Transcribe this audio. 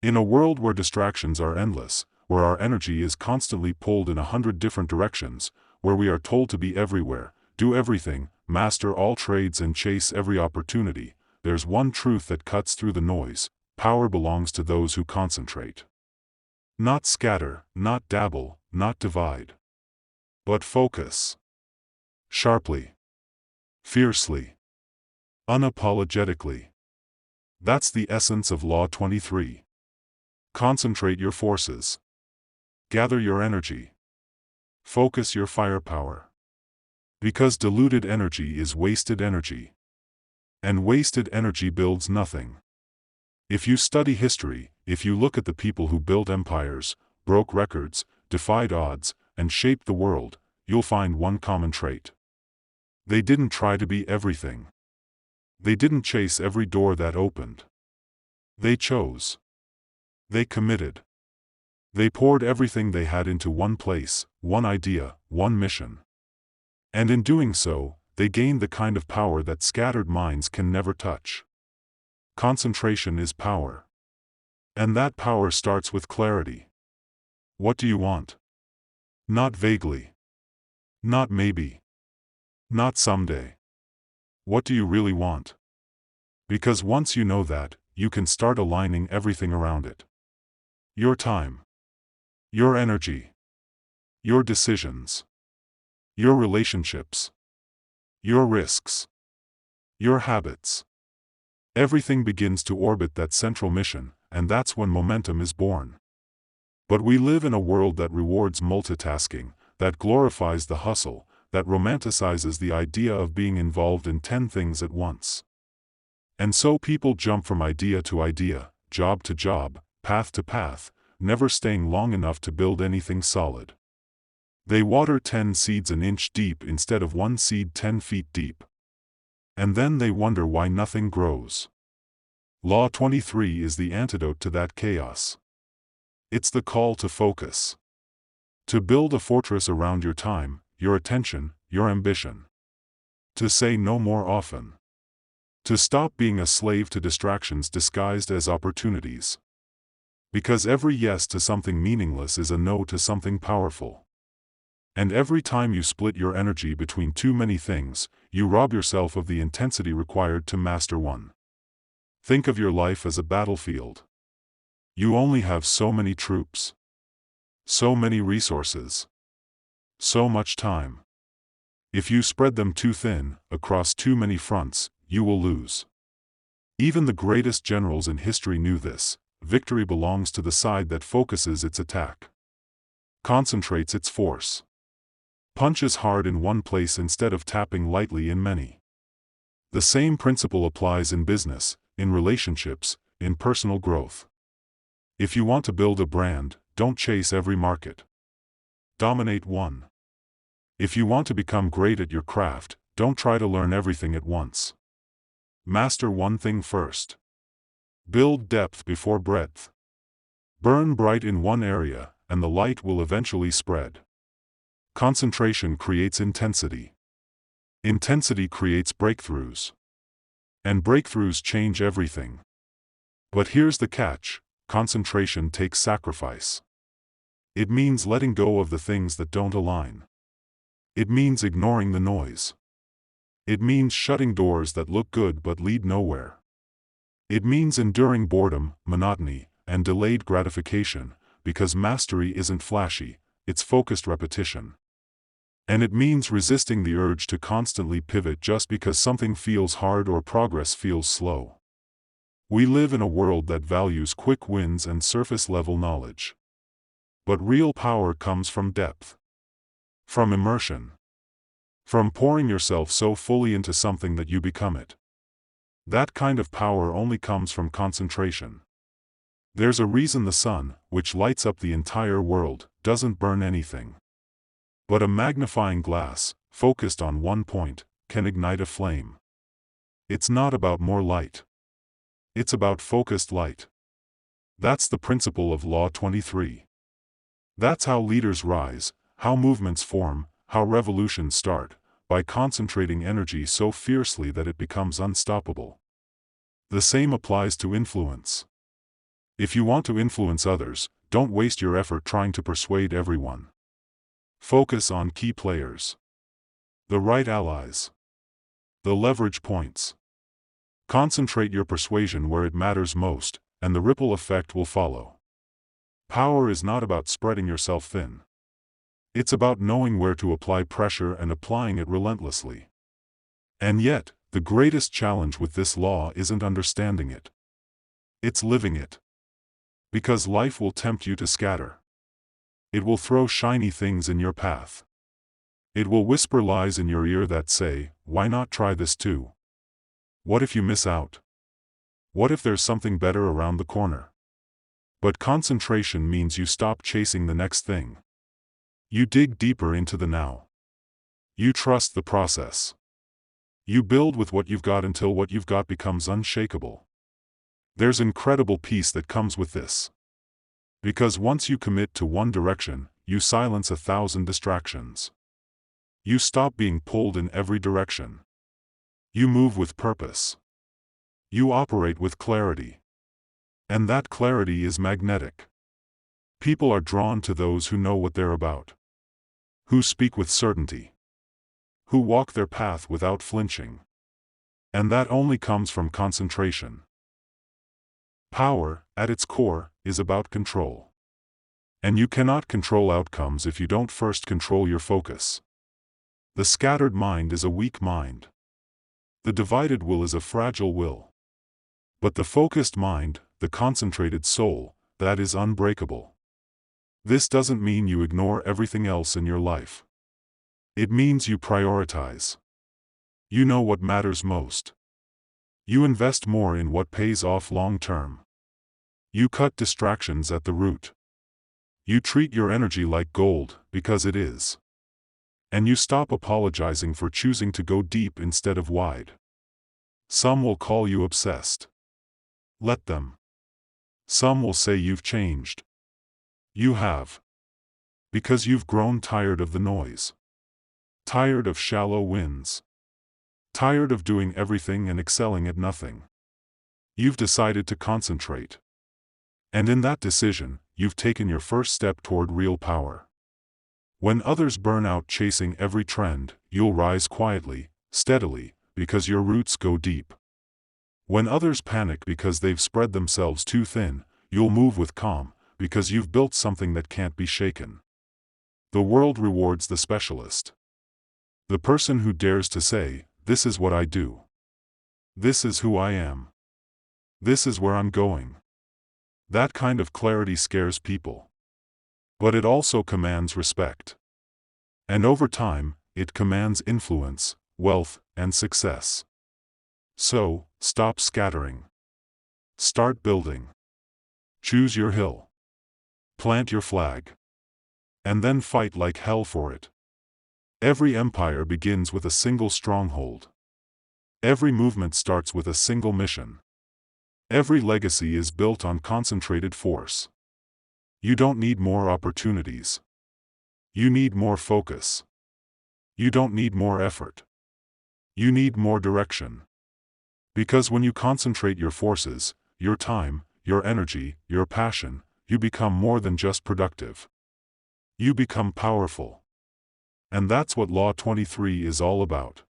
In a world where distractions are endless, where our energy is constantly pulled in 100 different directions, where we are told to be everywhere, do everything, master all trades and chase every opportunity, there's one truth that cuts through the noise: power belongs to those who concentrate. Not scatter, not dabble, not divide. But focus. Sharply. Fiercely. Unapologetically. That's the essence of Law 23. Concentrate your forces. Gather your energy. Focus your firepower. Because diluted energy is wasted energy. And wasted energy builds nothing. If you study history, if you look at the people who built empires, broke records, defied odds, and shaped the world, you'll find one common trait. They didn't try to be everything. They didn't chase every door that opened. They chose. They committed. They poured everything they had into one place, one idea, one mission. And in doing so, they gained the kind of power that scattered minds can never touch. Concentration is power. And that power starts with clarity. What do you want? Not vaguely. Not maybe. Not someday. What do you really want? Because once you know that, you can start aligning everything around it. Your time. Your energy. Your decisions. Your relationships. Your risks. Your habits. Everything begins to orbit that central mission, and that's when momentum is born. But we live in a world that rewards multitasking, that glorifies the hustle, that romanticizes the idea of being involved in 10 things at once. And so people jump from idea to idea, job to job, path to path, never staying long enough to build anything solid. They water 10 seeds an inch deep instead of one seed 10 feet deep. And then they wonder why nothing grows. Law 23 is the antidote to that chaos. It's the call to focus. To build a fortress around your time, your attention, your ambition. To say no more often. To stop being a slave to distractions disguised as opportunities. Because every yes to something meaningless is a no to something powerful. And every time you split your energy between too many things, you rob yourself of the intensity required to master one. Think of your life as a battlefield. You only have so many troops. So many resources. So much time. If you spread them too thin, across too many fronts, you will lose. Even the greatest generals in history knew this: victory belongs to the side that focuses its attack. Concentrates its force. Punches hard in one place instead of tapping lightly in many. The same principle applies in business, in relationships, in personal growth. If you want to build a brand, don't chase every market. Dominate one. If you want to become great at your craft, don't try to learn everything at once. Master one thing first. Build depth before breadth. Burn bright in one area, and the light will eventually spread. Concentration creates intensity. Intensity creates breakthroughs. And breakthroughs change everything. But here's the catch: concentration takes sacrifice. It means letting go of the things that don't align. It means ignoring the noise. It means shutting doors that look good but lead nowhere. It means enduring boredom, monotony, and delayed gratification, because mastery isn't flashy, it's focused repetition. And it means resisting the urge to constantly pivot just because something feels hard or progress feels slow. We live in a world that values quick wins and surface-level knowledge. But real power comes from depth. From immersion. From pouring yourself so fully into something that you become it. That kind of power only comes from concentration. There's a reason the sun, which lights up the entire world, doesn't burn anything. But a magnifying glass, focused on one point, can ignite a flame. It's not about more light. It's about focused light. That's the principle of Law 23. That's how leaders rise, how movements form, how revolutions start, by concentrating energy so fiercely that it becomes unstoppable. The same applies to influence. If you want to influence others, don't waste your effort trying to persuade everyone. Focus on key players. The right allies. The leverage points. Concentrate your persuasion where it matters most, and the ripple effect will follow. Power is not about spreading yourself thin. It's about knowing where to apply pressure and applying it relentlessly. And yet, the greatest challenge with this law isn't understanding it. It's living it. Because life will tempt you to scatter. It will throw shiny things in your path. It will whisper lies in your ear that say, "Why not try this too? What if you miss out? What if there's something better around the corner?" But concentration means you stop chasing the next thing. You dig deeper into the now. You trust the process. You build with what you've got until what you've got becomes unshakable. There's incredible peace that comes with this. Because once you commit to one direction, you silence 1,000 distractions. You stop being pulled in every direction. You move with purpose. You operate with clarity. And that clarity is magnetic. People are drawn to those who know what they're about. Who speak with certainty. Who walk their path without flinching. And that only comes from concentration. Power, at its core, is about control. And you cannot control outcomes if you don't first control your focus. The scattered mind is a weak mind. The divided will is a fragile will. But the focused mind, the concentrated soul, that is unbreakable. This doesn't mean you ignore everything else in your life. It means you prioritize. You know what matters most. You invest more in what pays off long term. You cut distractions at the root. You treat your energy like gold, because it is. And you stop apologizing for choosing to go deep instead of wide. Some will call you obsessed. Let them. Some will say you've changed. You have. Because you've grown tired of the noise. Tired of shallow wins. Tired of doing everything and excelling at nothing. You've decided to concentrate. And in that decision, you've taken your first step toward real power. When others burn out chasing every trend, you'll rise quietly, steadily, because your roots go deep. When others panic because they've spread themselves too thin, you'll move with calm, because you've built something that can't be shaken. The world rewards the specialist. The person who dares to say, "This is what I do. This is who I am. This is where I'm going." That kind of clarity scares people. But it also commands respect. And over time, it commands influence, wealth, and success. So, stop scattering. Start building. Choose your hill. Plant your flag. And then fight like hell for it. Every empire begins with a single stronghold. Every movement starts with a single mission. Every legacy is built on concentrated force. You don't need more opportunities. You need more focus. You don't need more effort. You need more direction. Because when you concentrate your forces, your time, your energy, your passion, you become more than just productive. You become powerful. And that's what Law 23 is all about.